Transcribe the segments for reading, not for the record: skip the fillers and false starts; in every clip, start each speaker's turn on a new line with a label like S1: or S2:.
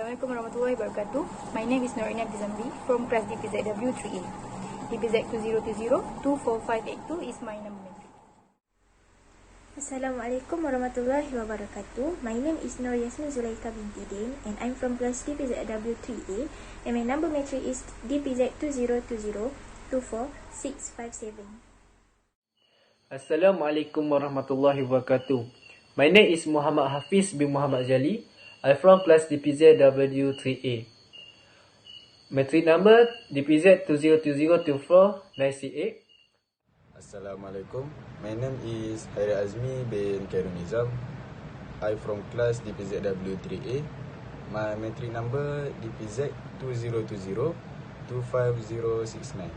S1: Assalamualaikum warahmatullahi wabarakatuh. My name is Norina Bizambi from class DPZW 3A. DPZ 2020-2458 is my number.
S2: Assalamualaikum warahmatullahi wabarakatuh. My name is Nur Yasmin Zulaika binti Din and I'm from class DPZW 3A and my number matric is DPZ 2020-24657.
S3: Assalamualaikum warahmatullahi wabarakatuh. My name is Muhammad Hafiz bin Muhammad Jali. I'm from class DPZW 3A. Matric number DPZ 2020-2498.
S4: Assalamualaikum. My name is Hairi Azmi bin Khairul Nizam. I'm from class DPZW 3A. My matric number DPZ 2020-25069.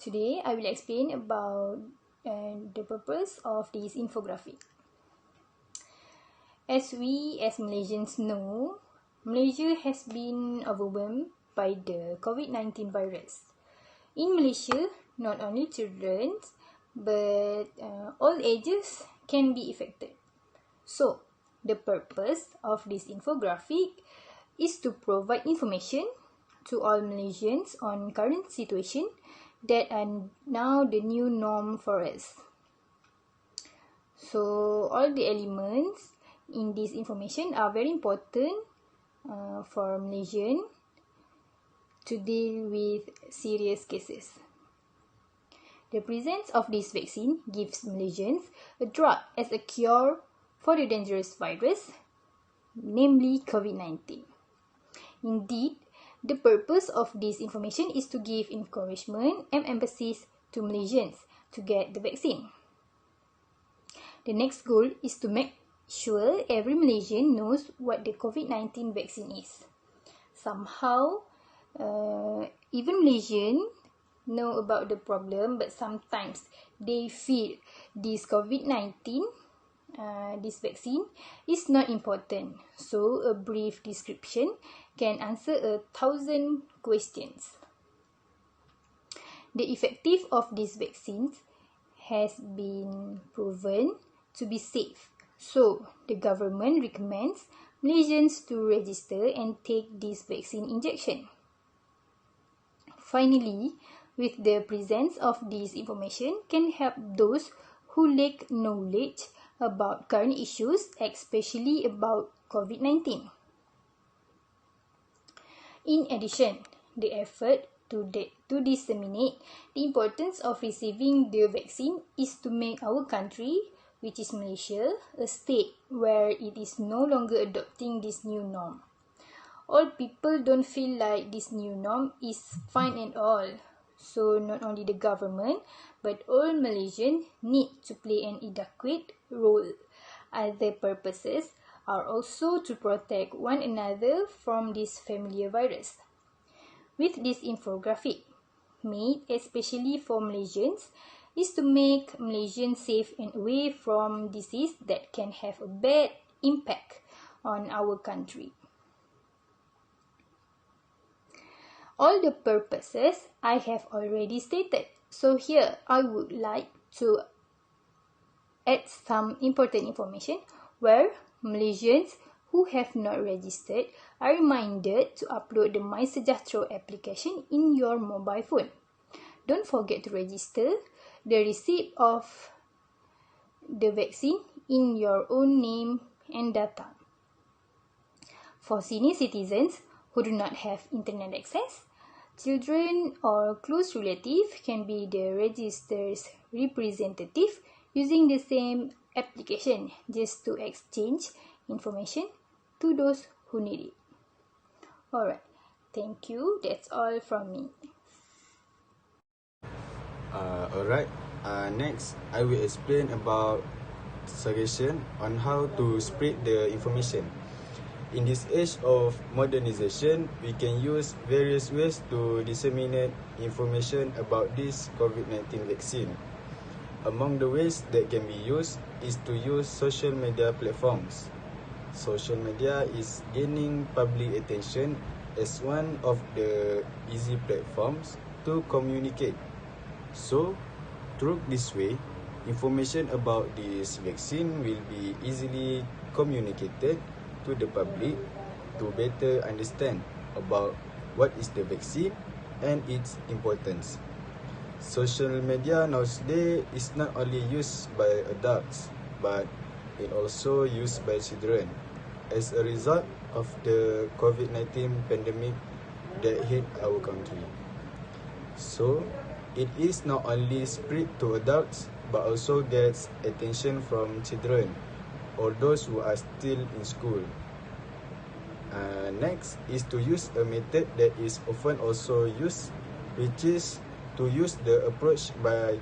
S1: Today, I will explain about the purpose of this infographic. As we as Malaysians know, Malaysia has been overwhelmed by the COVID-19 virus. In Malaysia, not only children, but all ages can be affected. So, the purpose of this infographic is to provide information to all Malaysians on current situation that are now the new norm for us. So, all the elements in this information are very important for Malaysian to deal with serious cases. The presence of this vaccine gives Malaysians a drug as a cure for the dangerous virus, namely COVID-19. Indeed, the purpose of this information is to give encouragement and emphasis to Malaysians to get the vaccine. The next goal is to make sure every Malaysian knows what the COVID-19 vaccine is. Somehow, even Malaysians know about the problem, but sometimes they feel this COVID-19, this vaccine is not important. So, a brief description can answer 1,000 questions. The effectiveness of these vaccines has been proven to be safe. So, the government recommends Malaysians to register and take this vaccine injection. Finally, with the presence of this information can help those who lack knowledge about current issues, especially about COVID-19. In addition, the effort to disseminate the importance of receiving the vaccine is to make our country, which is Malaysia, a state where it is no longer adopting this new norm. All people don't feel like this new norm is fine and all. So not only the government, but all Malaysians need to play an adequate role. Other purposes are also to protect one another from this familiar virus. With this infographic, made especially for Malaysians, is to make Malaysians safe and away from disease that can have a bad impact on our country. All the purposes I have already stated. So here I would like to add some important information where Malaysians who have not registered are reminded to upload the MySejahtera application in your mobile phone. Don't forget to register the receipt of the vaccine in your own name and data. For senior citizens who do not have internet access, children or close relatives can be the registered representative using the same application just to exchange information to those who need it. Alright, thank you. That's all from me.
S4: Alright, next I will explain about suggestion on how to spread the information. In this age of modernization, we can use various ways to disseminate information about this COVID-19 vaccine. Among the ways that can be used is to use social media platforms. Social media is gaining public attention as one of the easy platforms to communicate. So, through this way, Information about this vaccine will be easily communicated to the public to better understand about what is the vaccine and its importance. Social media nowadays is not only used by adults, but it also used by children as a result of the COVID-19 pandemic that hit our country. So, it is not only spread to adults, but also gets attention from children or those who are still in school. Next is to use a method that is often also used, which is to use the approach by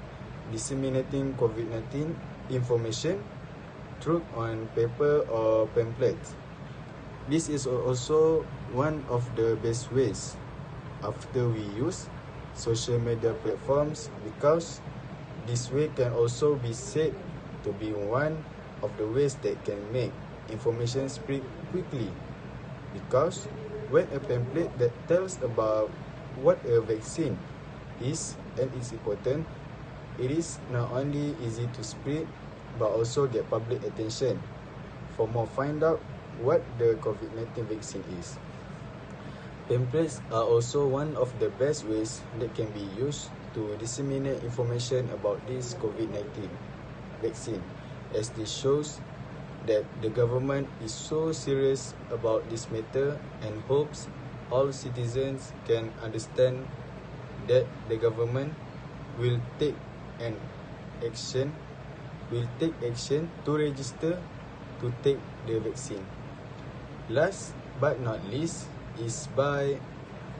S4: disseminating COVID-19 information through on paper or pamphlets. This is also one of the best ways after we use social media platforms, because this way can also be said to be one of the ways that can make information spread quickly, because when a pamphlet that tells about what a vaccine is and its important, it is not only easy to spread but also get public attention for more find out what the COVID-19 vaccine is. Pamphlets are also one of the best ways that can be used to disseminate information about this COVID-19 vaccine, as this shows that the government is so serious about this matter and hopes all citizens can understand that the government will take action to register to take the vaccine. Last but not least is by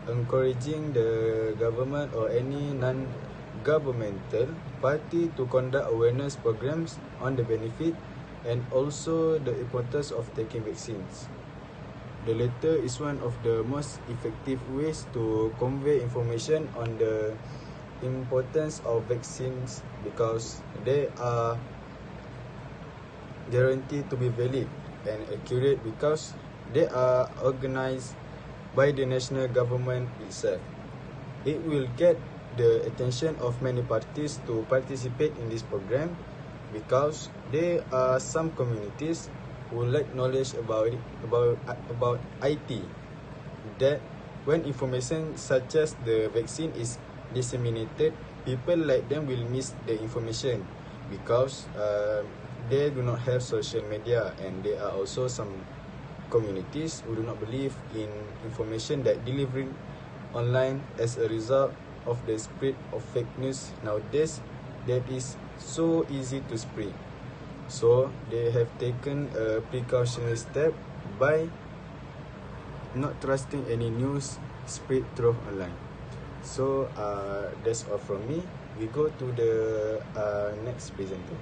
S4: encouraging the government or any non-governmental party to conduct awareness programs on the benefit and also the importance of taking vaccines. The latter is one of the most effective ways to convey information on the importance of vaccines, because they are guaranteed to be valid and accurate because they are organized by the national government itself. It will get the attention of many parties to participate in this program, because there are some communities who lack knowledge about IT, that when information such as the vaccine is disseminated, people like them will miss the information because they do not have social media, and there are also some communities who do not believe in information that delivered online as a result of the spread of fake news nowadays that is so easy to spread. So they have taken a precautionary step by not trusting any news spread through online. So that's all from me. We go to the next presenter.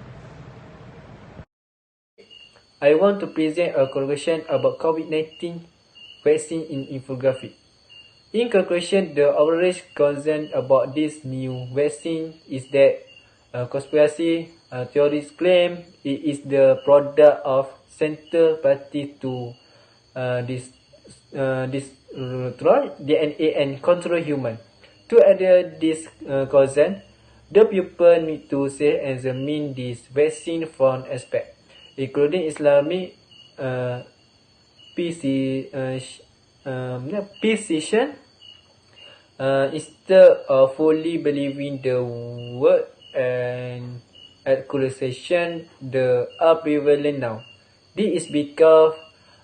S3: I want to present a conclusion about COVID-19 vaccine in infographic. In conclusion, the overall concern about this new vaccine is that conspiracy theories claim it is the product of center party to destroy DNA and control human. To address this concern, the people need to say and examine this vaccine from aspects, including Islamic precision, instead of fully believing the word and accusation that are prevalent now. This is because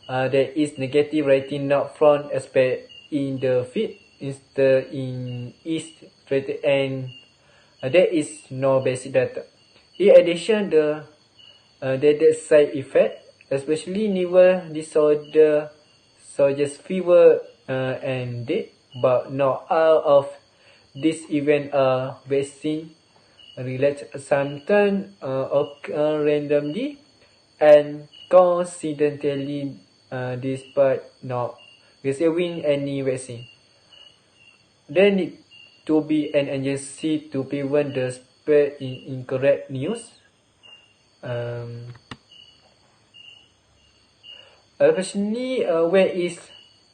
S3: there is negative writing not from aspect in the feed, instead in east straight, and there is no basic data. In addition, the side effect, especially nervous disorder, suggest fever and death, but not all of these events are vaccine related. Sometimes occur randomly and coincidentally, despite not receiving any vaccine. There need to be an agency to prevent the spread in incorrect news. Especially where is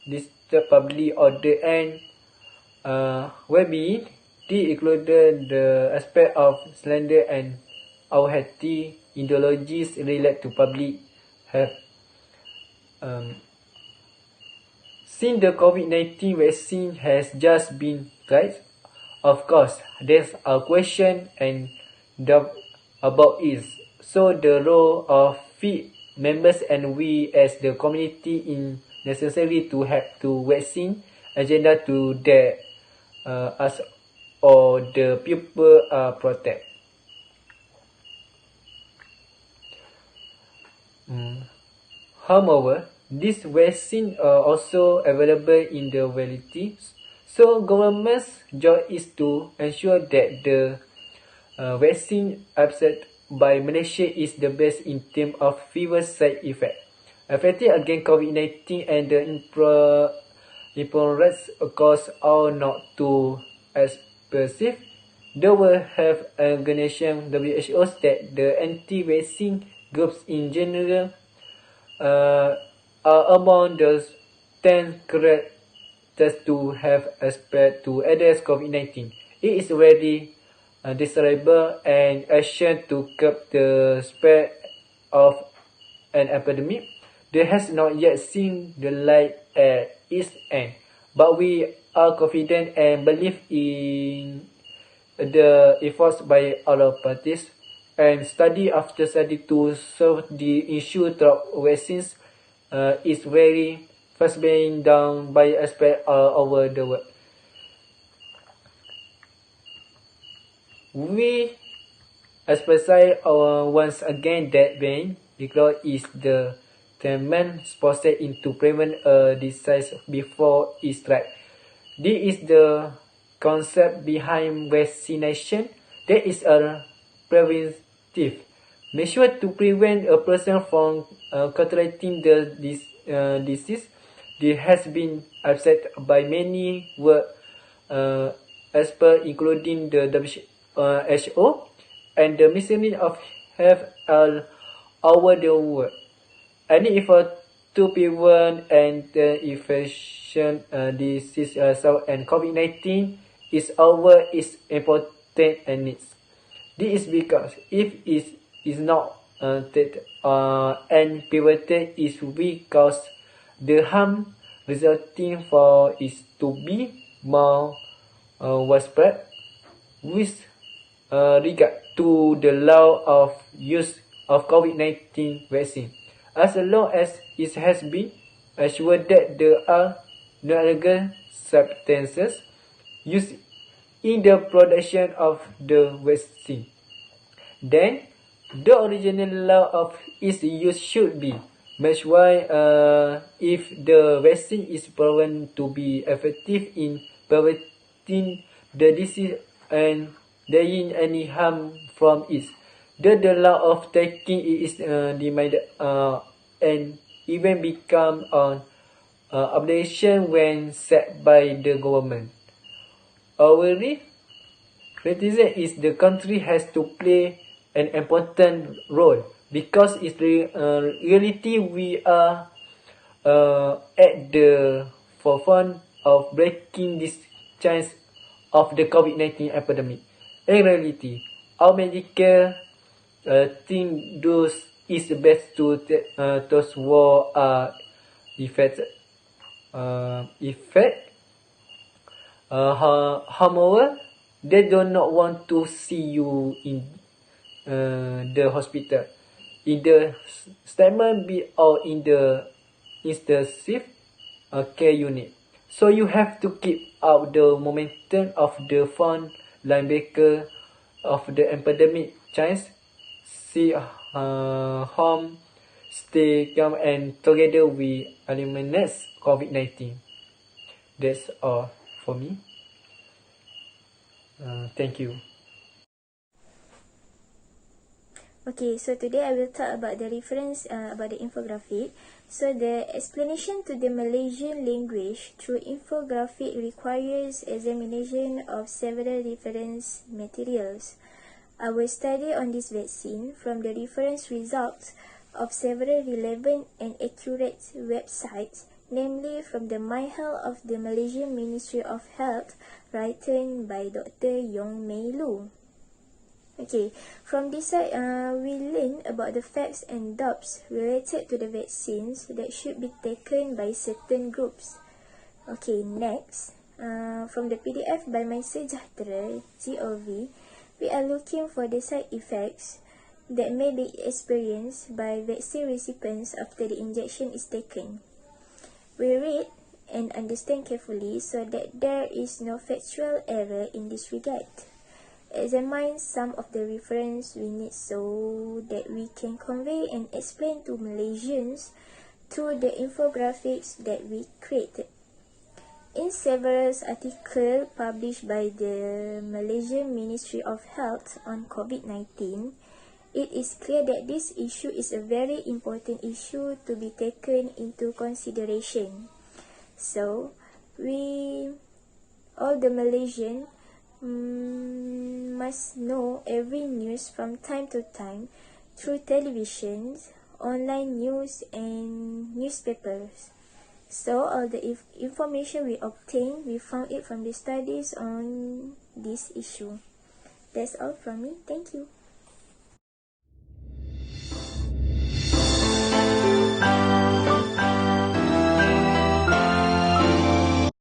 S3: this the public order and well-being, they included the aspect of slander and our healthy ideologies relate to public health. Since the COVID-19 vaccine has just been tried, of course, there's a question and doubt about it. So the role of FIT members and we as the community is necessary to have to vaccine agenda to that us or the people are protect. However, these vaccines are also available in the reality. So government's job is to ensure that the vaccine accepted by Malaysia is the best in terms of fewer side effects. Effective against COVID-19 and the importance cause are not too expensive. The World Health Organization WHO that the anti-vaccine groups in general are among the 10 characters to have aspect to address COVID-19. It is very desirable and action to curb the spread of an epidemic. There has not yet seen the light at its end, but we are confident and believe in the efforts by other parties and study after study to solve the issue through vaccines is very fast being done by aspects all over the world. We emphasize once again that being because is the main process to prevent a disease before it strikes. This is the concept behind vaccination. There is a preventive measure to prevent a person from contracting the disease. This has been accepted by many world experts, including the WHO and the Ministry of Health all over the world. Any effort to prevent and infection disease and COVID-19 is over its important and needs. This is because if it is not treated and prevented, it will cause the harm resulting for it to be more widespread. With regard to the law of use of COVID-19 vaccine, as long as it has been assured that there are no illegal substances used in the production of the vaccine, then the original law of its use should be matched. Why, if the vaccine is proven to be effective in preventing the disease and denying any harm from it, the law of taking it is demanded and even become an obligation when set by the government. Our criticism is the country has to play an important role because in reality we are at the forefront of breaking this chain of the COVID-19 epidemic. In reality, our medical team does its best to those who are affected. However, they do not want to see you in the hospital, in the statement be or in the intensive care unit. So you have to keep up the momentum of the front linebacker of the epidemic change. See home, stay calm, and together we eliminate COVID-19. That's all for me. Thank you.
S2: Okay, so today I will talk about the reference about the infographic. So the explanation to the Malaysian language through infographic requires examination of several reference materials. I will study on this vaccine from the reference results of several relevant and accurate websites, namely from the MyHealth of the Malaysian Ministry of Health, written by Dr. Yong Mei Lu. Okay, from this side, we learn about the facts and doubts related to the vaccines that should be taken by certain groups. Okay, next, from the PDF by MySejahtera.gov, we are looking for the side effects that may be experienced by vaccine recipients after the injection is taken. We read and understand carefully so that there is no factual error in this regard. Examine some of the reference we need so that we can convey and explain to Malaysians through the infographics that we created. In several articles published by the Malaysian Ministry of Health on COVID-19, it is clear that this issue is a very important issue to be taken into consideration. So, all the Malaysian must know every news from time to time through televisions, online news, and newspapers. So all the information we obtained, we found it from the studies on this issue. That's all from me. Thank you.